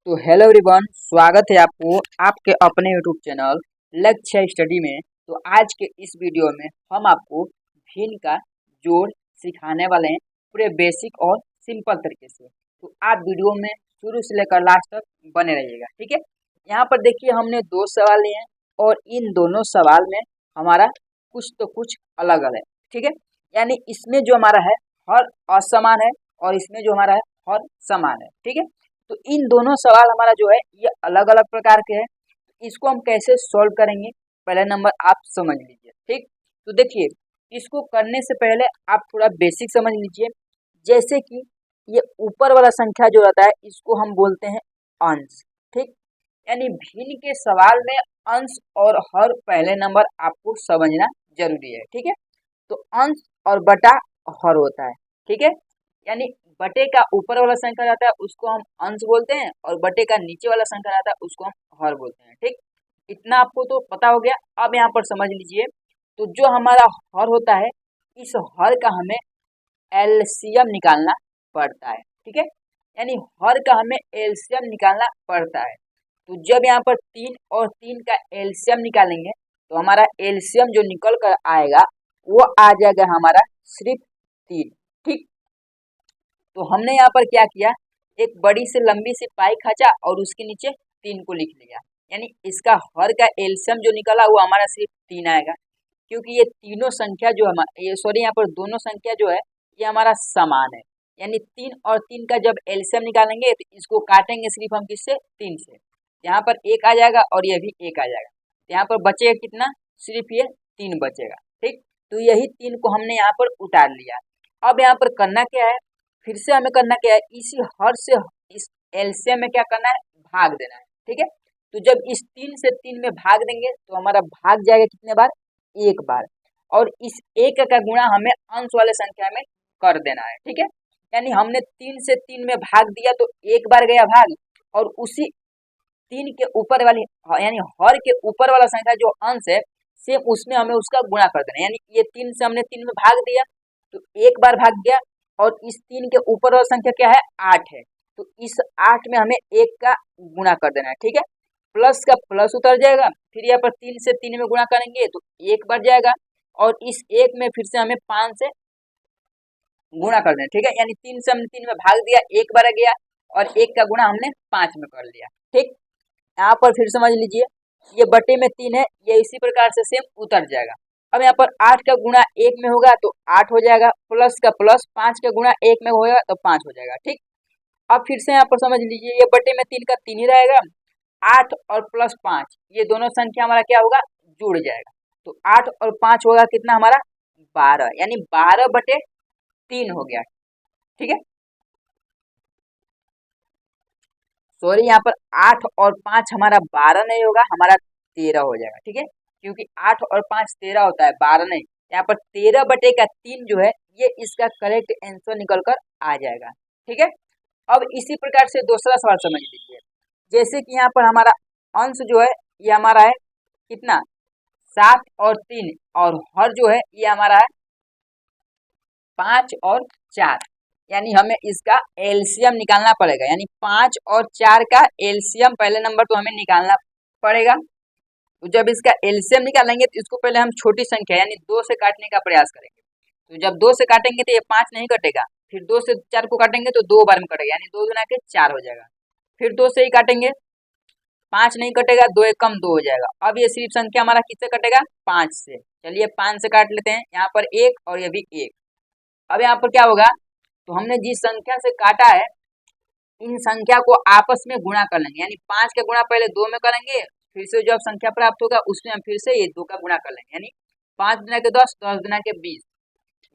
तो hello everyone, स्वागत है आपको आपके अपने यूट्यूब चैनल लक्ष्य स्टडी में। तो आज के इस वीडियो में हम आपको भिन्न का जोड़ सिखाने वाले हैं पूरे बेसिक और सिंपल तरीके से। तो आप वीडियो में शुरू से लेकर लास्ट तक बने रहिएगा, ठीक है। यहाँ पर देखिए हमने दो सवाल लिए हैं और इन दोनों सवाल में हमारा कुछ तो कुछ अलग अलग है, ठीक है। यानी इसमें जो हमारा है हर असमान है और इसमें जो हमारा है हर समान है, ठीक है। तो इन दोनों सवाल हमारा जो है ये अलग अलग प्रकार के हैं। इसको हम कैसे सॉल्व करेंगे, पहला नंबर आप समझ लीजिए, ठीक। तो देखिए, इसको करने से पहले आप थोड़ा बेसिक समझ लीजिए। जैसे कि ये ऊपर वाला संख्या जो रहता है इसको हम बोलते हैं अंश, ठीक। यानी भिन्न के सवाल में अंश और हर पहले नंबर आपको समझना जरूरी है, ठीक है। तो अंश और बटा हर होता है, ठीक है। यानी बटे का ऊपर वाला संख्या रहता है उसको हम अंश बोलते हैं और बटे का नीचे वाला संख्या रहता है उसको हम हर बोलते हैं, ठीक। इतना आपको तो पता हो गया। अब यहाँ पर समझ लीजिए, तो जो हमारा हर होता है इस हर का हमें एलसीएम निकालना पड़ता है, ठीक है। यानी हर का हमें एलसीएम निकालना पड़ता है। तो जब यहाँ पर 3 और 3 का एलसीएम निकालेंगे तो हमारा एलसीएम जो निकल कर आएगा वो आ जाएगा हमारा सिर्फ 3, ठीक। तो हमने यहाँ पर क्या किया, एक बड़ी से लंबी सी पाई खींचा और उसके नीचे 3 को लिख लिया। यानी इसका हर का एलसीएम जो निकला वो हमारा सिर्फ 3 आएगा, क्योंकि ये तीनों संख्या जो हमारा यहाँ पर दोनों संख्या जो है ये हमारा समान है। यानी 3 और 3 का जब एलसीएम निकालेंगे तो इसको काटेंगे सिर्फ हम किससे, 3 से। यहाँ पर 1 आ जाएगा और ये भी 1 आ जाएगा। यहाँ पर बचेगा कितना, सिर्फ ये 3 बचेगा, ठीक। तो यही 3 को हमने यहाँ पर उतार लिया। अब यहाँ पर करना क्या है, फिर से हमें करना क्या है, इसी हर से इस एलसीएम में क्या करना है, भाग देना है, ठीक है। तो जब इस 3 से 3 में भाग देंगे तो हमारा भाग जाएगा कितने बार, एक बार। और इस एक का गुणा हमें अंश वाले संख्या में कर देना है, ठीक है। यानी हमने 3 से 3 में भाग दिया तो एक बार गया भाग, और उसी 3 के ऊपर वाली यानी हर के ऊपर वाला संख्या जो अंश है सेम उसमें हमें उसका गुणा कर देना है। यानी ये 3 से हमने 3 में भाग दिया तो एक बार भाग गया, और इस 3 के ऊपर वाला संख्या क्या है, 8 है। तो इस 8 में हमें 1 का गुणा कर देना है, ठीक है। प्लस का प्लस उतर जाएगा, फिर यहाँ पर 3 से 3 में गुणा करेंगे तो 1 बढ़ जाएगा, और इस 1 में फिर से हमें 5 से गुणा कर देना, ठीक है। यानी 3 से हमने 3 में भाग दिया, 1 बढ़ गया, और 1 का गुणा हमने 5 में कर लिया, ठीक। यहाँ पर फिर समझ लीजिए, ये बटे में 3 है, ये इसी प्रकार से सेम उतर जाएगा। अब यहाँ पर 8 का गुणा 1 में होगा तो 8 हो जाएगा, प्लस का प्लस 5 का गुणा 1 में होगा तो 5 हो जाएगा, ठीक। अब फिर से यहाँ पर समझ लीजिए, ये बटे में 3 का 3 ही रहेगा, 8 और प्लस 5 ये दोनों संख्या हमारा क्या होगा, जुड़ जाएगा। तो 8 और 5 होगा कितना हमारा, 12। यानी 12/3 हो गया, ठीक है। सॉरी, यहाँ पर 8 और 5 हमारा 12 नहीं होगा, हमारा 13 हो जाएगा, ठीक है। क्योंकि 8 और 5 13 होता है, 12 नहीं। यहाँ पर 13/3 जो है ये इसका करेक्ट आंसर निकल कर आ जाएगा, ठीक है। अब इसी प्रकार से दूसरा सवाल समझ लीजिए। जैसे कि यहाँ पर हमारा अंश जो है ये हमारा है कितना, 7 और 3, और हर जो है ये हमारा है 5 और 4। यानी हमें इसका एलसीएम निकालना पड़ेगा। यानी 5 और 4 का एलसीएम पहले नंबर तो हमें निकालना पड़ेगा। तो जब इसका एलसीएम निकालेंगे तो इसको पहले हम छोटी संख्या यानी 2 से काटने का प्रयास करेंगे। तो जब 2 से काटेंगे तो ये 5 नहीं कटेगा, फिर 2 से 4 को काटेंगे तो 2 बार में कटेगा, यानी 2 गुना के 4 हो जाएगा। फिर 2 से ही काटेंगे, 5 नहीं कटेगा, 2 एक कम 2 हो जाएगा। अब ये सिर्फ संख्या हमारा किससे कटेगा, 5 से। चलिए 5 से काट लेते हैं, यहाँ पर 1 और ये भी 1। अब यहाँ पर क्या होगा, तो हमने जिस संख्या से काटा है इन संख्या को आपस में गुणा कर लेंगे। यानी 5 का गुणा पहले 2 में करेंगे, फिर से जो संख्या प्राप्त होगा उसमें हम फिर से ये 2 का गुणा कर लेंगे। यानी 5 दुना के 10, 10 दुना के 20।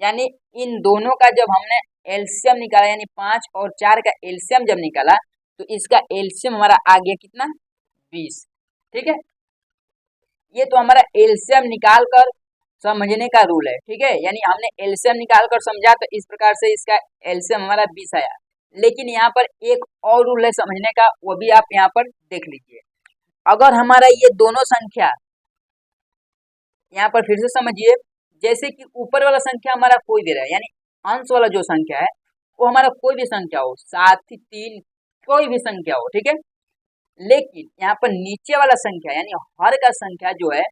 यानी इन दोनों का जब हमने एलसीएम निकाला, यानी 5 और 4 का एलसीएम जब निकाला तो इसका एलसीएम हमारा आ गया कितना, 20, ठीक है। ये तो हमारा एलसीएम निकाल कर समझने का रूल है, ठीक है। यानी हमने एलसीएम निकाल कर समझा तो इस प्रकार से इसका एलसीएम हमारा 20 आया। लेकिन यहाँ पर एक और रूल है समझने का, वो भी आप यहाँ पर देख लीजिए। अगर हमारा ये दोनों संख्या, यहाँ पर फिर से समझिए, जैसे कि ऊपर वाला संख्या हमारा कोई भी रहे, यानी अंश वाला जो संख्या है वो हमारा कोई भी संख्या हो, 7, 3, कोई भी संख्या हो, ठीक है। लेकिन यहाँ पर नीचे वाला संख्या यानी हर का संख्या जो है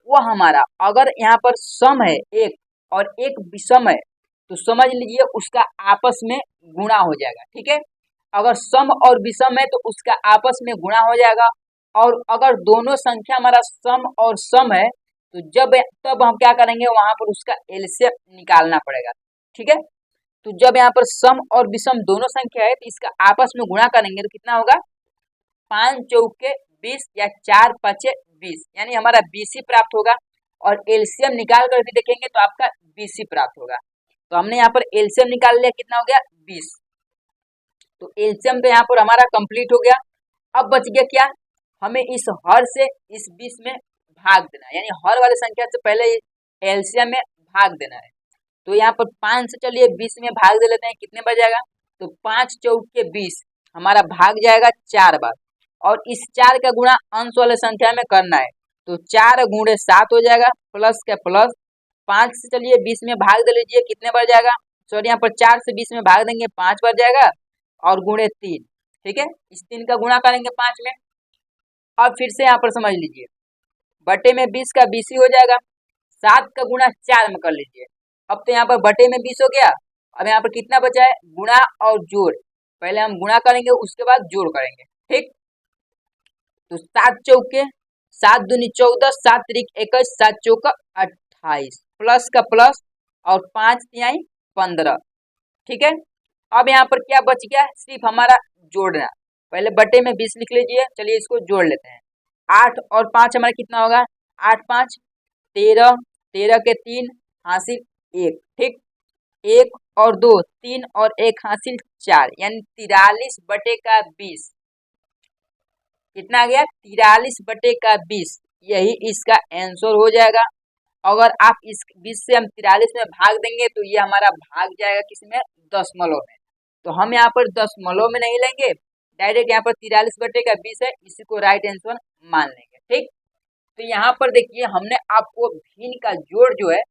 वो हमारा अगर यहाँ पर सम है एक और एक विषम है तो समझ लीजिए उसका आपस में गुणा हो जाएगा। ठीक है, अगर सम और विषम है तो उसका आपस में गुणा हो जाएगा। और अगर दोनों संख्या हमारा सम और सम है तो तब हम क्या करेंगे, वहां पर उसका एलसीएम निकालना पड़ेगा। ठीक है, तो जब यहाँ पर सम और विषम दोनों संख्या है तो इसका आपस में गुणा करेंगे तो कितना होगा, 5 चौके 20 या 4 पचे 20 यानी हमारा 20 ही प्राप्त होगा। और एलसीएम निकाल कर भी देखेंगे तो आपका 20 ही प्राप्त होगा। तो हमने यहाँ पर एलसीएम निकाल लिया, कितना हो गया 20। तो एलसीएम तो यहाँ पर हमारा कंप्लीट हो गया। अब बच गया क्या, हमें इस हर से इस 20 में भाग देना है, यानी हर वाली संख्या से पहले एलसीएम में भाग देना है। तो यहाँ पर 5 से चलिए 20 में भाग दे लेते हैं, कितने बच जाएगा, तो 5 चौके 20 हमारा भाग जाएगा 4 बार। और इस 4 का गुणा अंश वाले संख्या में करना है तो 4 गुणे 7 हो जाएगा, प्लस का प्लस। 5 से चलिए 20 में भाग दे लीजिए, कितने बार जाएगा, सॉरी यहाँ पर 4 से 20 में भाग देंगे 5 बार जाएगा और गुणे 3। ठीक है, इस 3 का गुणा करेंगे 5 में। अब फिर से यहाँ पर समझ लीजिए, बटे में 20 का 20 ही हो जाएगा, 7 का गुणा 4 में कर लीजिए। अब तो यहाँ पर बटे में 20 हो गया। अब यहाँ पर कितना बचा है, गुणा और जोड़, पहले हम गुणा करेंगे उसके बाद जोड़ करेंगे। ठीक, तो 7 चौके 7 दूनी 14, 7 त्रिक 21, 7 चौका 28, प्लस का प्लस और 5 तिहाई 15। ठीक है, अब यहाँ पर क्या बच गया, सिर्फ हमारा जोड़ना। पहले बटे में 20 लिख लीजिए, चलिए इसको जोड़ लेते हैं। 8 और 5 हमारा कितना होगा, 8 5 13, 13 के 3 हासिल 1। ठीक, 1 और 2 3 और 1 हासिल 4 यानी 43 बटे का 20। कितना आ गया, 43 बटे का 20, यही इसका आंसर हो जाएगा। अगर आप इस 20 से हम 43 में भाग देंगे तो ये हमारा भाग जाएगा किसमें, दशमलव में। तो हम यहाँ पर दशमलव में नहीं लेंगे, डायरेक्ट यहाँ पर 43 बटे का 20 है, इसी को राइट आंसर मान लेंगे। ठीक, तो यहाँ पर देखिए हमने आपको भिन्न का जोड़ जो है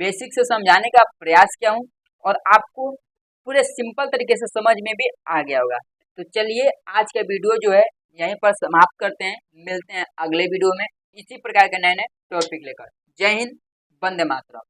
बेसिक से समझाने का प्रयास किया हूँ और आपको पूरे सिंपल तरीके से समझ में भी आ गया होगा। तो चलिए आज का वीडियो जो है यहीं पर समाप्त करते हैं, मिलते हैं अगले वीडियो में इसी प्रकार के नए नए टॉपिक लेकर। जय हिंद, वंदे मातरम।